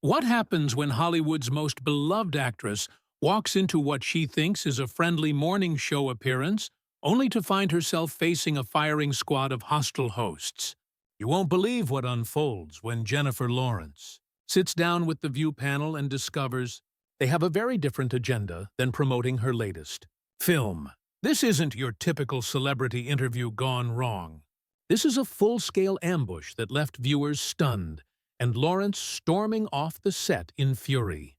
What happens when Hollywood's most beloved actress walks into what she thinks is a friendly morning show appearance, only to find herself facing a firing squad of hostile hosts? You won't believe what unfolds when Jennifer Lawrence sits down with the View panel and discovers they have a very different agenda than promoting her latest film. This isn't your typical celebrity interview gone wrong. This is a full-scale ambush that left viewers stunned, and Lawrence storming off the set in fury.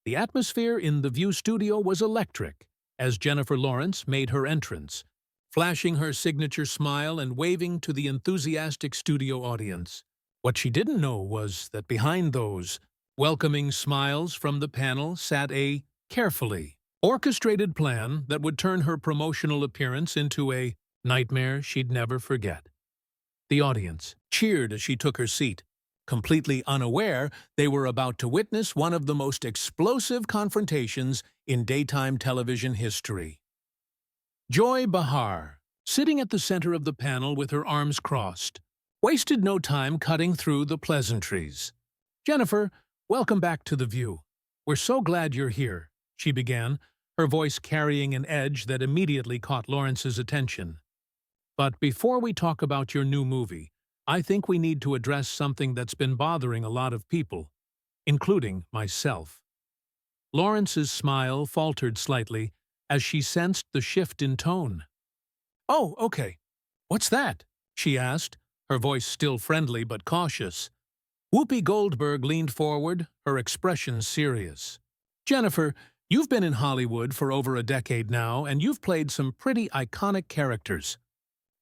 The atmosphere in the View studio was electric as Jennifer Lawrence made her entrance, flashing her signature smile and waving to the enthusiastic studio audience. What she didn't know was that behind those welcoming smiles from the panel sat a carefully orchestrated plan that would turn her promotional appearance into a nightmare she'd never forget. The audience cheered as she took her seat, completely unaware they were about to witness one of the most explosive confrontations in daytime television history. Joy Behar, sitting at the center of the panel with her arms crossed, wasted no time cutting through the pleasantries. "Jennifer, welcome back to The View. We're so glad you're here," she began, her voice carrying an edge that immediately caught Lawrence's attention. "But before we talk about your new movie, I think we need to address something that's been bothering a lot of people, including myself." Lawrence's smile faltered slightly as she sensed the shift in tone. "Oh, okay. What's that?" she asked, her voice still friendly but cautious. Whoopi Goldberg leaned forward, her expression serious. "Jennifer, you've been in Hollywood for over a decade now, and you've played some pretty iconic characters.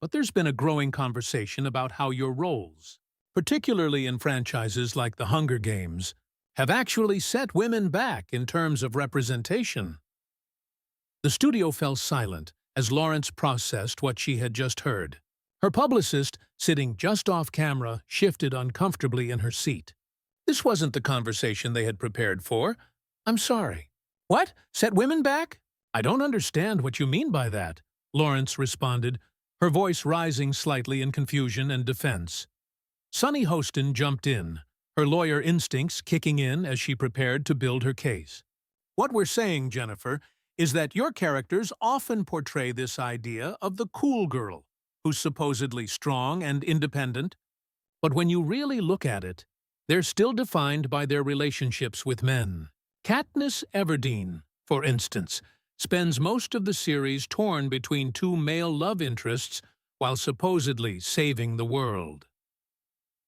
But there's been a growing conversation about how your roles, particularly in franchises like The Hunger Games, have actually set women back in terms of representation." The studio fell silent as Lawrence processed what she had just heard. Her publicist, sitting just off camera, shifted uncomfortably in her seat. This wasn't the conversation they had prepared for. "I'm sorry. What? Set women back? I don't understand what you mean by that," Lawrence responded, her voice rising slightly in confusion and defense. Sunny Hostin jumped in, her lawyer instincts kicking in as she prepared to build her case. "What we're saying, Jennifer, is that your characters often portray this idea of the cool girl, who's supposedly strong and independent, but when you really look at it, they're still defined by their relationships with men. Katniss Everdeen, for instance, spends most of the series torn between two male love interests while supposedly saving the world."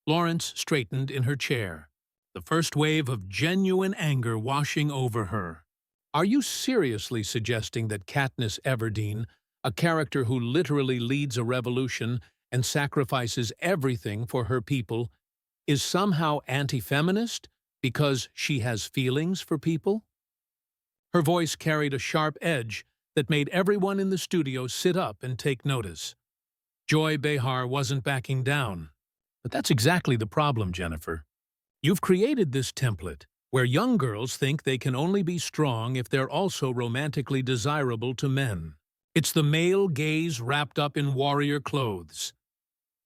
Lawrence straightened in her chair, the first wave of genuine anger washing over her. "Are you seriously suggesting that Katniss Everdeen, a character who literally leads a revolution and sacrifices everything for her people, is somehow anti-feminist because she has feelings for people?" Her voice carried a sharp edge that made everyone in the studio sit up and take notice. Joy Behar wasn't backing down. "But that's exactly the problem, Jennifer. You've created this template where young girls think they can only be strong if they're also romantically desirable to men. It's the male gaze wrapped up in warrior clothes."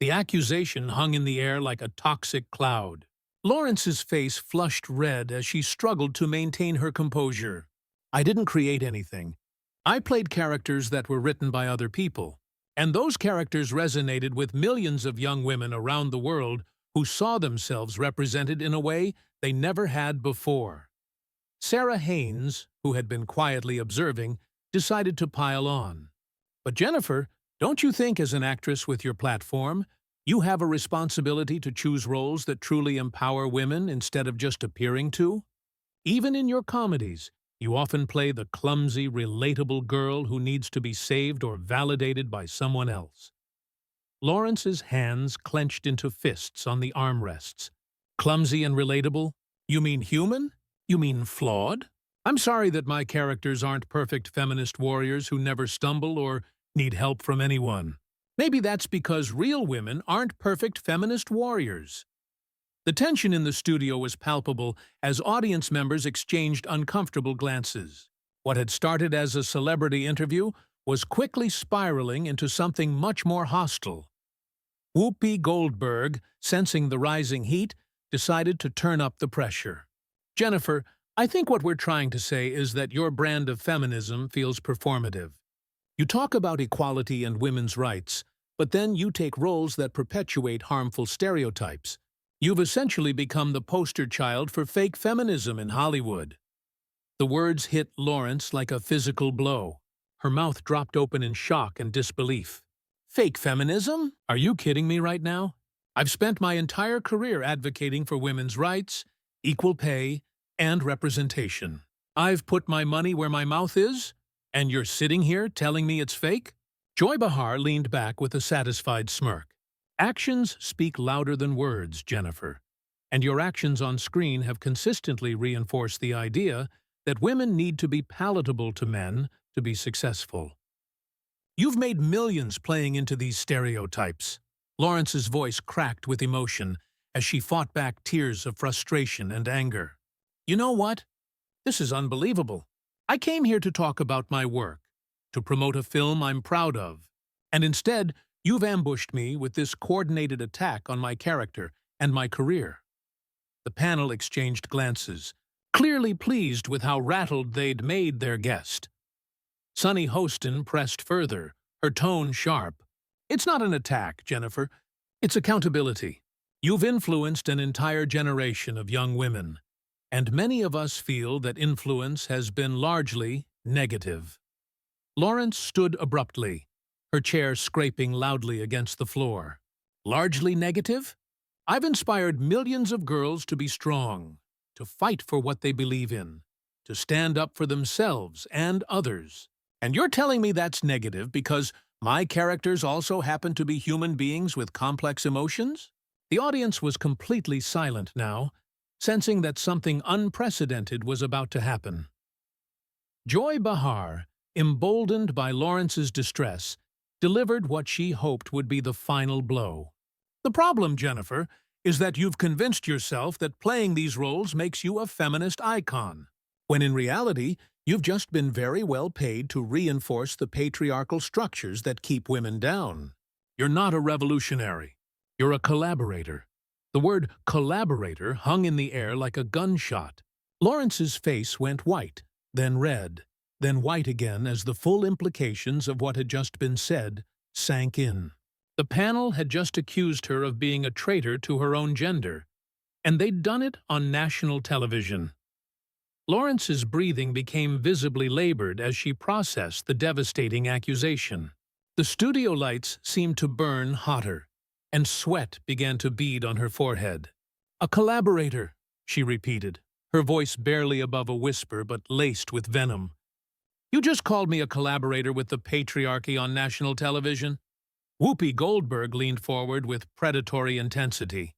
The accusation hung in the air like a toxic cloud. Lawrence's face flushed red as she struggled to maintain her composure. "I didn't create anything. I played characters that were written by other people, and those characters resonated with millions of young women around the world who saw themselves represented in a way they never had before." Sarah Haynes, who had been quietly observing, decided to pile on. "But Jennifer, don't you think as an actress with your platform, you have a responsibility to choose roles that truly empower women instead of just appearing to? Even in your comedies, you often play the clumsy, relatable girl who needs to be saved or validated by someone else." Lawrence's hands clenched into fists on the armrests. "Clumsy and relatable? You mean human? You mean flawed? I'm sorry that my characters aren't perfect feminist warriors who never stumble or need help from anyone. Maybe that's because real women aren't perfect feminist warriors." The tension in the studio was palpable as audience members exchanged uncomfortable glances. What had started as a celebrity interview was quickly spiraling into something much more hostile. Whoopi Goldberg, sensing the rising heat, decided to turn up the pressure. Jennifer, I think what we're trying to say is that your brand of feminism feels performative. You talk about equality and women's rights, but then you take roles that perpetuate harmful stereotypes. You've essentially become the poster child for fake feminism in Hollywood. The words hit Lawrence like a physical blow. Her mouth dropped open in shock and disbelief. Fake feminism? Are you kidding me right now? I've spent my entire career advocating for women's rights, equal pay, and representation. I've put my money where my mouth is, and you're sitting here telling me it's fake? Joy Behar leaned back with a satisfied smirk. Actions speak louder than words, Jennifer. And your actions on screen have consistently reinforced the idea that women need to be palatable to men to be successful. You've made millions playing into these stereotypes. Lawrence's voice cracked with emotion as she fought back tears of frustration and anger. You know what? This is unbelievable. I came here to talk about my work, to promote a film I'm proud of, and instead, you've ambushed me with this coordinated attack on my character and my career. The panel exchanged glances, clearly pleased with how rattled they'd made their guest. Sunny Hostin pressed further, her tone sharp. It's not an attack, Jennifer. It's accountability. You've influenced an entire generation of young women, and many of us feel that influence has been largely negative. Lawrence stood abruptly, her chair scraping loudly against the floor. Largely negative? I've inspired millions of girls to be strong, to fight for what they believe in, to stand up for themselves and others. And you're telling me that's negative because my characters also happen to be human beings with complex emotions? The audience was completely silent now, sensing that something unprecedented was about to happen. Joy Behar, emboldened by Lawrence's distress, delivered what she hoped would be the final blow. The problem, Jennifer, is that you've convinced yourself that playing these roles makes you a feminist icon, when in reality, you've just been very well paid to reinforce the patriarchal structures that keep women down. You're not a revolutionary. You're a collaborator. The word collaborator hung in the air like a gunshot. Lawrence's face went white, then red, then white again as the full implications of what had just been said sank in. The panel had just accused her of being a traitor to her own gender, and they'd done it on national television. Lawrence's breathing became visibly labored as she processed the devastating accusation. The studio lights seemed to burn hotter, and sweat began to bead on her forehead. "A collaborator," she repeated, her voice barely above a whisper but laced with venom. "You just called me a collaborator with the patriarchy on national television?" Whoopi Goldberg leaned forward with predatory intensity.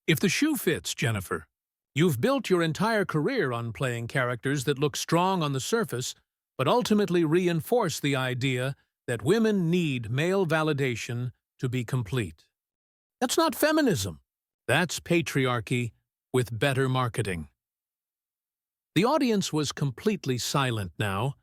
"If the shoe fits, Jennifer. You've built your entire career on playing characters that look strong on the surface, but ultimately reinforce the idea that women need male validation to be complete. That's not feminism. That's patriarchy with better marketing." The audience was completely silent now,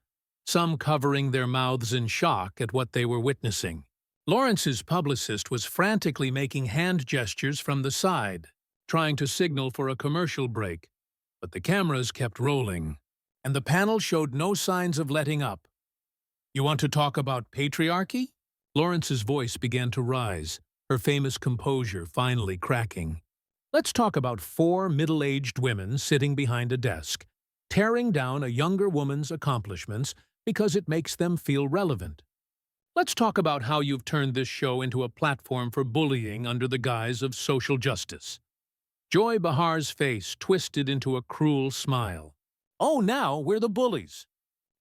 some covering their mouths in shock at what they were witnessing. Lawrence's publicist was frantically making hand gestures from the side, trying to signal for a commercial break, but the cameras kept rolling, and the panel showed no signs of letting up. "You want to talk about patriarchy?" Lawrence's voice began to rise, her famous composure finally cracking. "Let's talk about 4 middle-aged women sitting behind a desk, tearing down a younger woman's accomplishments because it makes them feel relevant. Let's talk about how you've turned this show into a platform for bullying under the guise of social justice." Joy Behar's face twisted into a cruel smile. "Oh, now we're the bullies.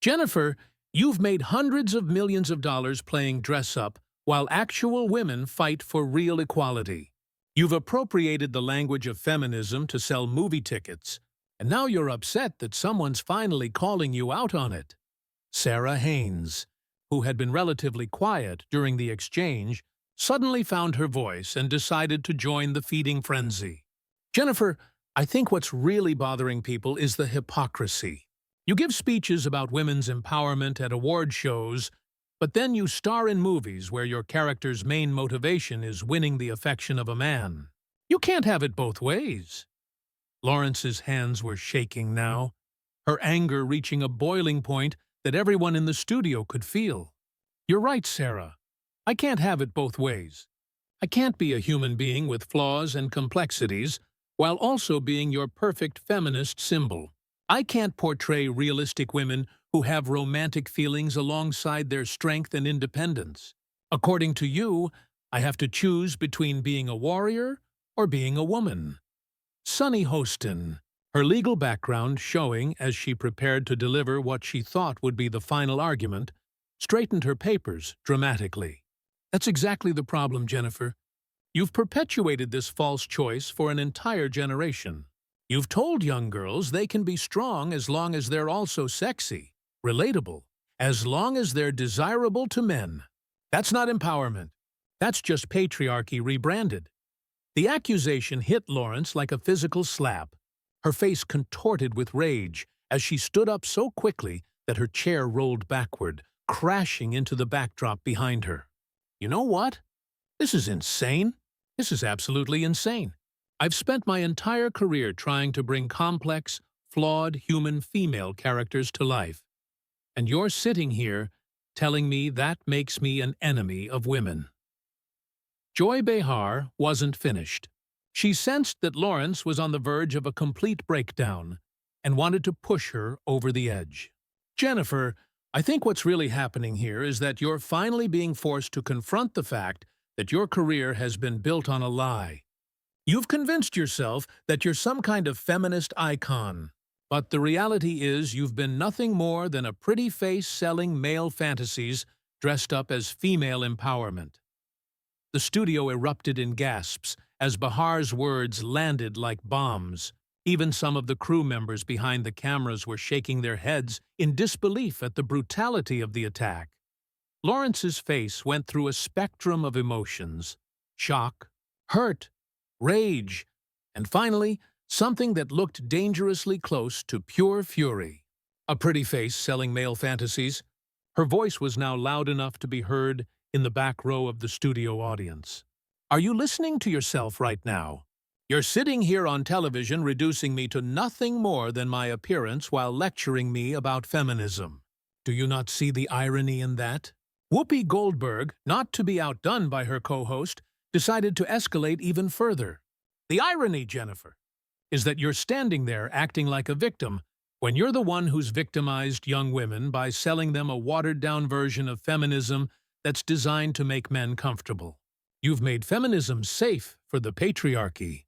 Jennifer, you've made hundreds of millions of dollars playing dress-up while actual women fight for real equality. You've appropriated the language of feminism to sell movie tickets, and now you're upset that someone's finally calling you out on it." Sarah Haynes, who had been relatively quiet during the exchange, suddenly found her voice and decided to join the feeding frenzy. "Jennifer, I think what's really bothering people is the hypocrisy. You give speeches about women's empowerment at award shows, but then you star in movies where your character's main motivation is winning the affection of a man. You can't have it both ways. Lawrence's hands were shaking now, her anger reaching a boiling point that everyone in the studio could feel. You're right, Sarah. I can't have it both ways. I can't be a human being with flaws and complexities while also being your perfect feminist symbol. I can't portray realistic women who have romantic feelings alongside their strength and independence. According to you, I have to choose between being a warrior or being a woman. Sunny Hostin, her legal background showing as she prepared to deliver what she thought would be the final argument, straightened her papers dramatically. That's exactly the problem, Jennifer. You've perpetuated this false choice for an entire generation. You've told young girls they can be strong as long as they're also sexy, relatable, as long as they're desirable to men. That's not empowerment. That's just patriarchy rebranded. The accusation hit Lawrence like a physical slap. Her face contorted with rage as she stood up so quickly that her chair rolled backward, crashing into the backdrop behind her. You know what? This is insane. This is absolutely insane. I've spent my entire career trying to bring complex, flawed human female characters to life. And you're sitting here telling me that makes me an enemy of women. Joy Behar wasn't finished. She sensed that Lawrence was on the verge of a complete breakdown and wanted to push her over the edge. Jennifer, I think what's really happening here is that you're finally being forced to confront the fact that your career has been built on a lie. You've convinced yourself that you're some kind of feminist icon, but the reality is you've been nothing more than a pretty face selling male fantasies dressed up as female empowerment. The studio erupted in gasps as Bahar's words landed like bombs. Even some of the crew members behind the cameras were shaking their heads in disbelief at the brutality of the attack. Lawrence's face went through a spectrum of emotions: shock, hurt, rage, and finally, something that looked dangerously close to pure fury. A pretty face selling male fantasies. Her voice was now loud enough to be heard in the back row of the studio audience. Are you listening to yourself right now? You're sitting here on television reducing me to nothing more than my appearance while lecturing me about feminism. Do you not see the irony in that? Whoopi Goldberg, not to be outdone by her co-host, decided to escalate even further. The irony, Jennifer, is that you're standing there acting like a victim when you're the one who's victimized young women by selling them a watered-down version of feminism that's designed to make men comfortable. You've made feminism safe for the patriarchy.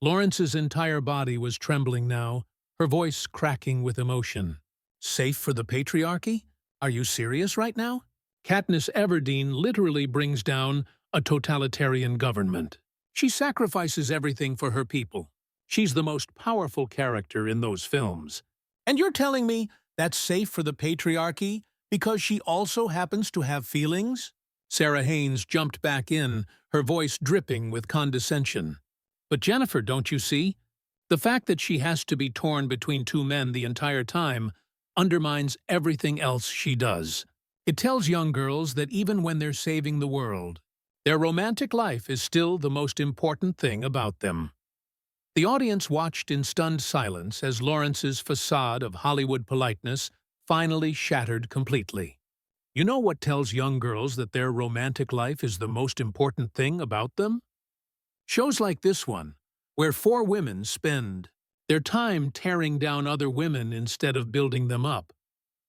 Lawrence's entire body was trembling now, her voice cracking with emotion. Safe for the patriarchy? Are you serious right now? Katniss Everdeen literally brings down a totalitarian government. She sacrifices everything for her people. She's the most powerful character in those films. And you're telling me that's safe for the patriarchy because she also happens to have feelings? Sarah Haynes jumped back in, her voice dripping with condescension. But Jennifer, don't you see? The fact that she has to be torn between two men the entire time undermines everything else she does. It tells young girls that even when they're saving the world, their romantic life is still the most important thing about them. The audience watched in stunned silence as Lawrence's facade of Hollywood politeness finally shattered completely. You know what tells young girls that their romantic life is the most important thing about them? Shows like this one, where four women spend their time tearing down other women instead of building them up,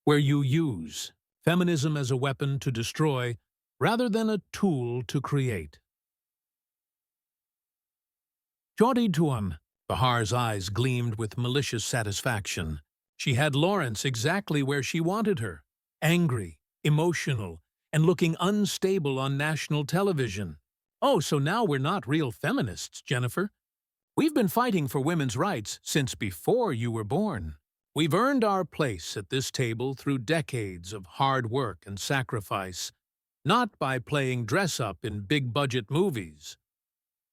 where you use feminism as a weapon to destroy rather than a tool to create. Jodi Tuan, Bahar's eyes gleamed with malicious satisfaction. She had Lawrence exactly where she wanted her, angry, emotional, and looking unstable on national television. Oh, so now we're not real feminists, Jennifer. We've been fighting for women's rights since before you were born. We've earned our place at this table through decades of hard work and sacrifice, not by playing dress-up in big-budget movies.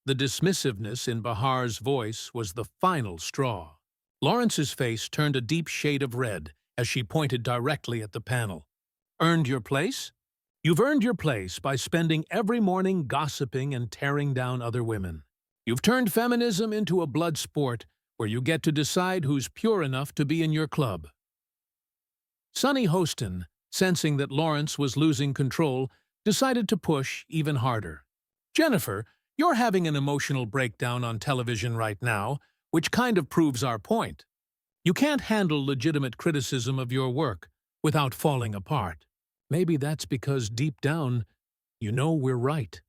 The dismissiveness in Bahar's voice was the final straw. Lawrence's face turned a deep shade of red as she pointed directly at the panel. Earned your place? You've earned your place by spending every morning gossiping and tearing down other women. You've turned feminism into a blood sport where you get to decide who's pure enough to be in your club. Sunny Hostin, sensing that Lawrence was losing control, decided to push even harder. Jennifer, you're having an emotional breakdown on television right now, which kind of proves our point. You can't handle legitimate criticism of your work without falling apart. Maybe that's because deep down, you know we're right.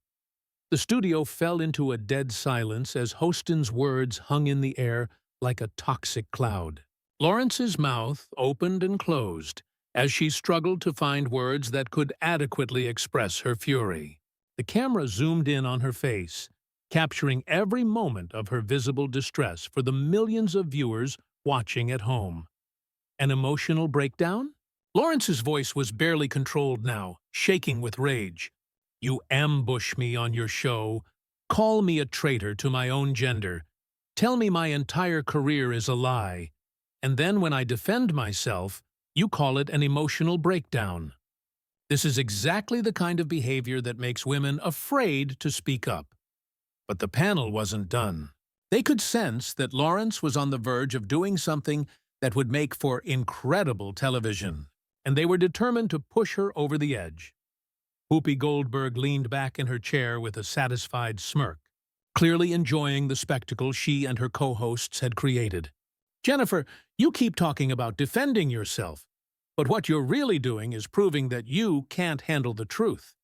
The studio fell into a dead silence as Hostin's words hung in the air like a toxic cloud. Lawrence's mouth opened and closed as she struggled to find words that could adequately express her fury. The camera zoomed in on her face, capturing every moment of her visible distress for the millions of viewers watching at home. An emotional breakdown? Lawrence's voice was barely controlled now, shaking with rage. You ambush me on your show, call me a traitor to my own gender, tell me my entire career is a lie, and then when I defend myself, you call it an emotional breakdown. This is exactly the kind of behavior that makes women afraid to speak up. But the panel wasn't done. They could sense that Lawrence was on the verge of doing something that would make for incredible television, and they were determined to push her over the edge. Whoopi Goldberg leaned back in her chair with a satisfied smirk, clearly enjoying the spectacle she and her co-hosts had created. Jennifer, you keep talking about defending yourself, but what you're really doing is proving that you can't handle the truth.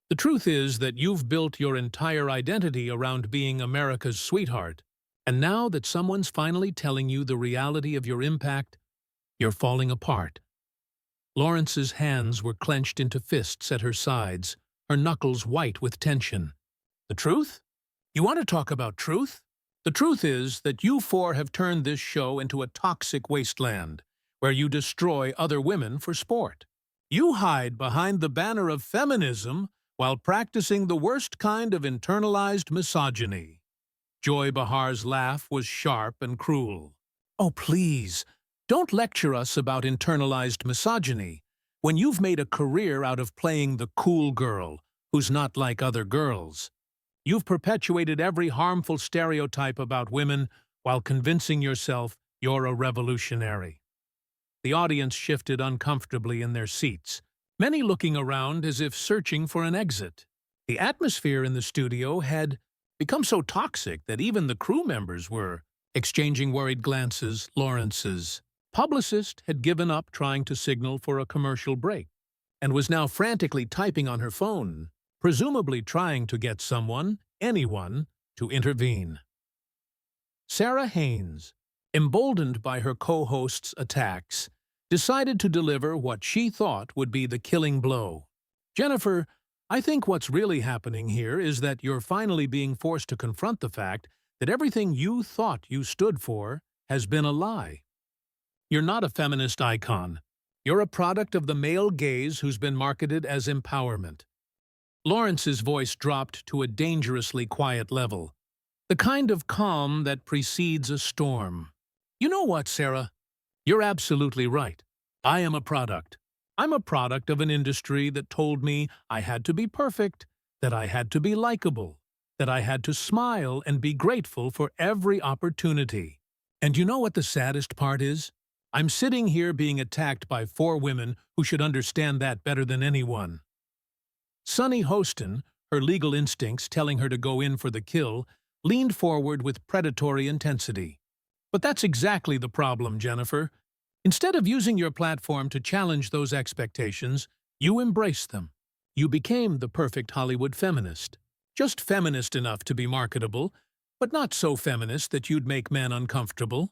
The truth is that you've built your entire identity around being America's sweetheart, and now that someone's finally telling you the reality of your impact, you're falling apart. Lawrence's hands were clenched into fists at her sides, her knuckles white with tension. The truth? You want to talk about truth? The truth is that you four have turned this show into a toxic wasteland, where you destroy other women for sport. You hide behind the banner of feminism while practicing the worst kind of internalized misogyny. Joy Behar's laugh was sharp and cruel. Oh, please, don't lecture us about internalized misogyny when you've made a career out of playing the cool girl who's not like other girls. You've perpetuated every harmful stereotype about women while convincing yourself you're a revolutionary. The audience shifted uncomfortably in their seats, many looking around as if searching for an exit. The atmosphere in the studio had become so toxic that even the crew members were exchanging worried glances. Lawrence's publicist had given up trying to signal for a commercial break and was now frantically typing on her phone, presumably trying to get anyone, to intervene. Sarah Haynes, emboldened by her co-host's attacks, decided to deliver what she thought would be the killing blow. Jennifer, I think what's really happening here is that you're finally being forced to confront the fact that everything you thought you stood for has been a lie. You're not a feminist icon. You're a product of the male gaze who's been marketed as empowerment. Lawrence's voice dropped to a dangerously quiet level, the kind of calm that precedes a storm. You know what, Sarah? You're absolutely right. I am a product. I'm a product of an industry that told me I had to be perfect, that I had to be likable, that I had to smile and be grateful for every opportunity. And you know what the saddest part is? I'm sitting here being attacked by 4 women who should understand that better than anyone. Sunny Hostin, her legal instincts telling her to go in for the kill, leaned forward with predatory intensity. But that's exactly the problem, Jennifer. Instead of using your platform to challenge those expectations, you embraced them. You became the perfect Hollywood feminist. Just feminist enough to be marketable, but not so feminist that you'd make men uncomfortable.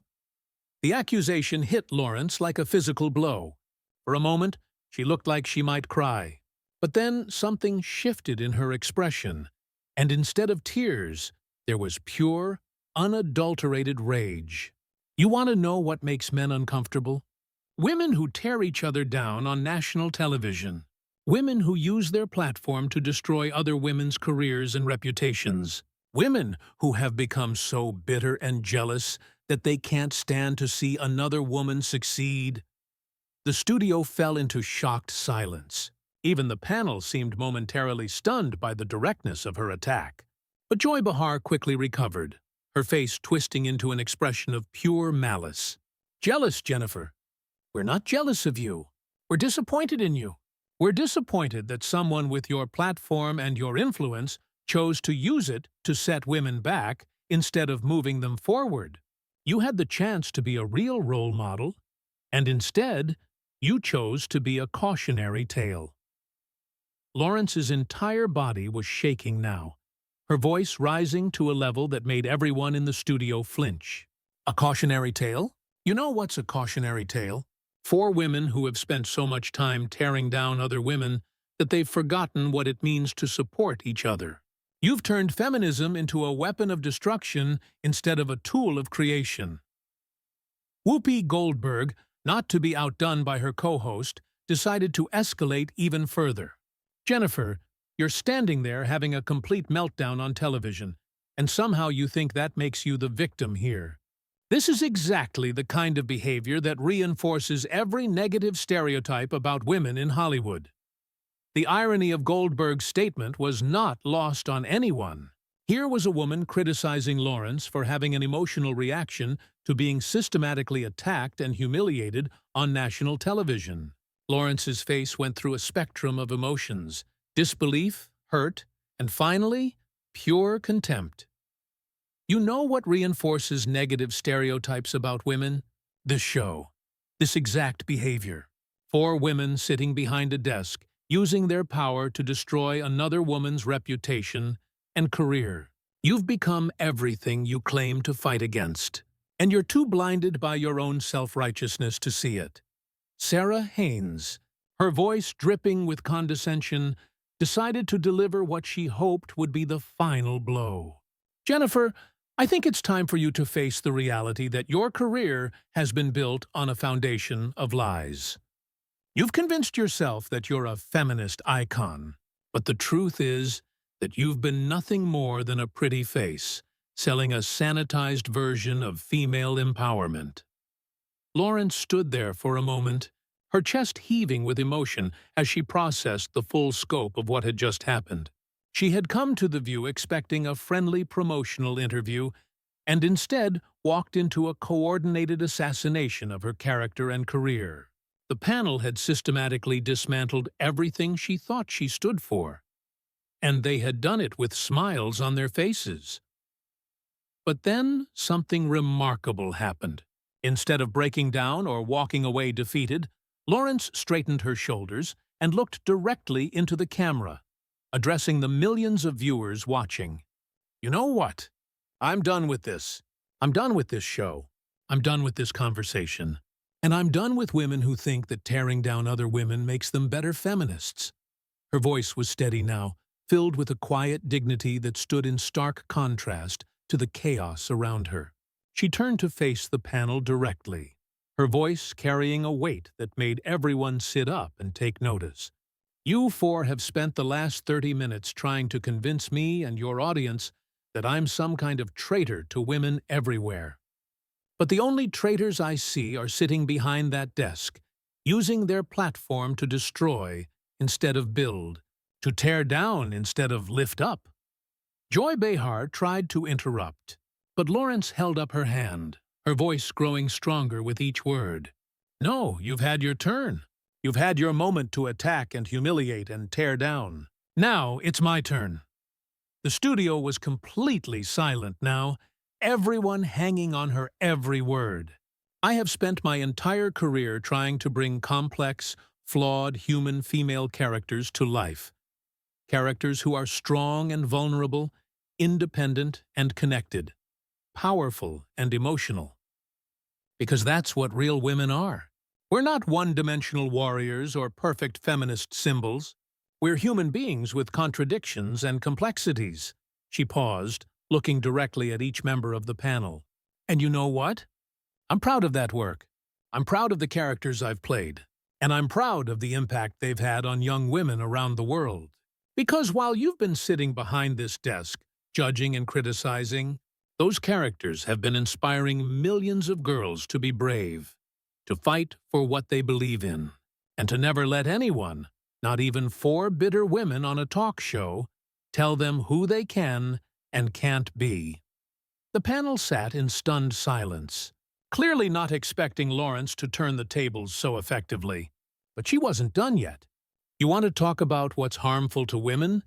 The accusation hit Lawrence like a physical blow. For a moment, she looked like she might cry. But then something shifted in her expression, and instead of tears, there was pure, unadulterated rage. You want to know what makes men uncomfortable? Women who tear each other down on national television. Women who use their platform to destroy other women's careers and reputations. Women who have become so bitter and jealous that they can't stand to see another woman succeed. The studio fell into shocked silence. Even the panel seemed momentarily stunned by the directness of her attack. But Joy Behar quickly recovered. her face twisting into an expression of pure malice. "Jealous, Jennifer. We're not jealous of you. We're disappointed in you. We're disappointed that someone with your platform and your influence chose to use it to set women back instead of moving them forward. You had the chance to be a real role model, and instead, you chose to be a cautionary tale." Lawrence's entire body was shaking now, her voice rising to a level that made everyone in the studio flinch. "A cautionary tale? You know what's a cautionary tale? 4 women who have spent so much time tearing down other women that they've forgotten what it means to support each other. You've turned feminism into a weapon of destruction instead of a tool of creation." Whoopi Goldberg, not to be outdone by her co-host, decided to escalate even further. "Jennifer, you're standing there having a complete meltdown on television, and somehow you think that makes you the victim here. This is exactly the kind of behavior that reinforces every negative stereotype about women in Hollywood." The irony of Goldberg's statement was not lost on anyone. Here was a woman criticizing Lawrence for having an emotional reaction to being systematically attacked and humiliated on national television. Lawrence's face went through a spectrum of emotions: disbelief, hurt, and finally, pure contempt. You know what reinforces negative stereotypes about women? This show. This exact behavior. 4 women sitting behind a desk, using their power to destroy another woman's reputation and career. You've become everything you claim to fight against, and you're too blinded by your own self-righteousness to see it. Sarah Haynes, her voice dripping with condescension, decided to deliver what she hoped would be the final blow. "Jennifer, I think it's time for you to face the reality that your career has been built on a foundation of lies. You've convinced yourself that you're a feminist icon, but the truth is that you've been nothing more than a pretty face, selling a sanitized version of female empowerment." Lawrence stood there for a moment, her chest heaving with emotion as she processed the full scope of what had just happened. She had come to The View expecting a friendly promotional interview, and instead walked into a coordinated assassination of her character and career. The panel had systematically dismantled everything she thought she stood for, and they had done it with smiles on their faces. But then something remarkable happened. Instead of breaking down or walking away defeated, Lawrence straightened her shoulders and looked directly into the camera, addressing the millions of viewers watching. "You know what? I'm done with this. I'm done with this show. I'm done with this conversation. And I'm done with women who think that tearing down other women makes them better feminists." Her voice was steady now, filled with a quiet dignity that stood in stark contrast to the chaos around her. She turned to face the panel directly, her voice carrying a weight that made everyone sit up and take notice. "You 4 have spent the last 30 minutes trying to convince me and your audience that I'm some kind of traitor to women everywhere. But the only traitors I see are sitting behind that desk, using their platform to destroy instead of build, to tear down instead of lift up." Joy Behar tried to interrupt, but Lawrence held up her hand, her voice growing stronger with each word. "No, you've had your turn. You've had your moment to attack and humiliate and tear down. Now it's my turn." The studio was completely silent now, everyone hanging on her every word. "I have spent my entire career trying to bring complex, flawed human female characters to life. Characters who are strong and vulnerable, independent and connected, powerful and emotional. Because that's what real women are. We're not one-dimensional warriors or perfect feminist symbols. We're human beings with contradictions and complexities." She paused, looking directly at each member of the panel. "And you know what? I'm proud of that work. I'm proud of the characters I've played. And I'm proud of the impact they've had on young women around the world. Because while you've been sitting behind this desk, judging and criticizing, those characters have been inspiring millions of girls to be brave, to fight for what they believe in, and to never let anyone, not even 4 bitter women on a talk show, tell them who they can and can't be." The panel sat in stunned silence, clearly not expecting Lawrence to turn the tables so effectively. But she wasn't done yet. You want to talk about what's harmful to women?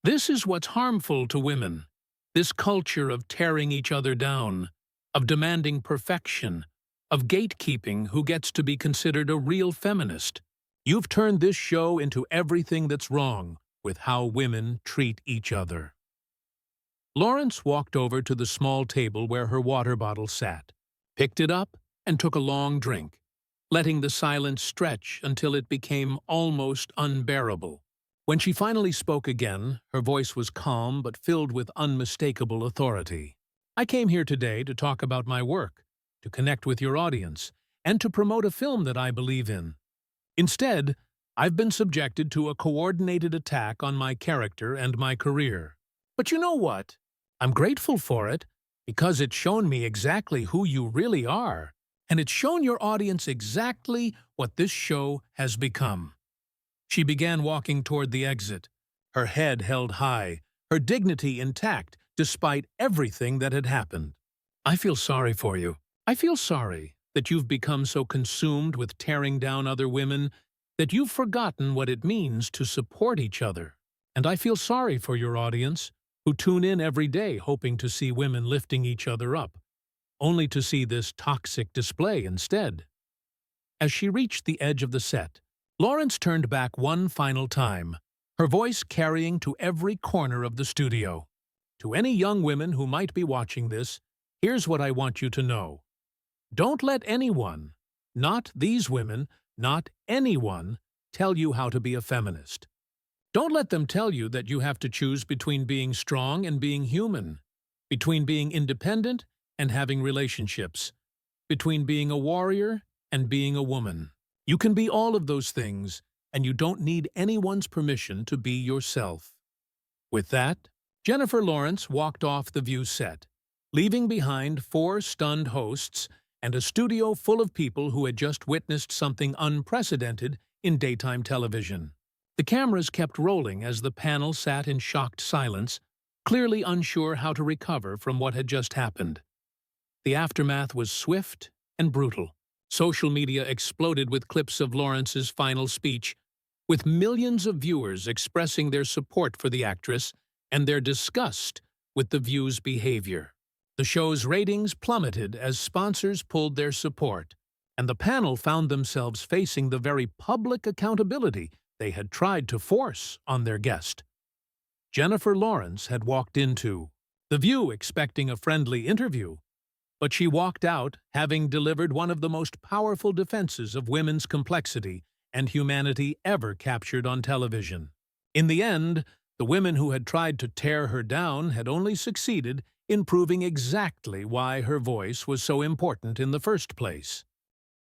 This is what's harmful to women. This culture of tearing each other down, of demanding perfection, of gatekeeping who gets to be considered a real feminist. You've turned this show into everything that's wrong with how women treat each other. Lawrence walked over to the small table where her water bottle sat, picked it up, and took a long drink, letting the silence stretch until it became almost unbearable. When she finally spoke again, her voice was calm but filled with unmistakable authority. I came here today to talk about my work, to connect with your audience, and to promote a film that I believe in. Instead, I've been subjected to a coordinated attack on my character and my career. But you know what? I'm grateful for it, because it's shown me exactly who you really are, and it's shown your audience exactly what this show has become. She began walking toward the exit, her head held high, her dignity intact despite everything that had happened. I feel sorry for you. I feel sorry that you've become so consumed with tearing down other women that you've forgotten what it means to support each other. And I feel sorry for your audience, who tune in every day hoping to see women lifting each other up, only to see this toxic display instead. As she reached the edge of the set, Lawrence turned back one final time, her voice carrying to every corner of the studio. To any young women who might be watching this, here's what I want you to know. Don't let anyone, not these women, not anyone, tell you how to be a feminist. Don't let them tell you that you have to choose between being strong and being human, between being independent and having relationships, between being a warrior and being a woman. You can be all of those things, and you don't need anyone's permission to be yourself. With that, Jennifer Lawrence walked off the View set, leaving behind 4 stunned hosts and a studio full of people who had just witnessed something unprecedented in daytime television. The cameras kept rolling as the panel sat in shocked silence, clearly unsure how to recover from what had just happened. The aftermath was swift and brutal. Social media exploded with clips of Lawrence's final speech, with millions of viewers expressing their support for the actress and their disgust with the View's behavior. The show's ratings plummeted as sponsors pulled their support, and the panel found themselves facing the very public accountability they had tried to force on their guest. Jennifer Lawrence had walked into The View expecting a friendly interview, but she walked out having delivered one of the most powerful defenses of women's complexity and humanity ever captured on television. In the end, the women who had tried to tear her down had only succeeded in proving exactly why her voice was so important in the first place.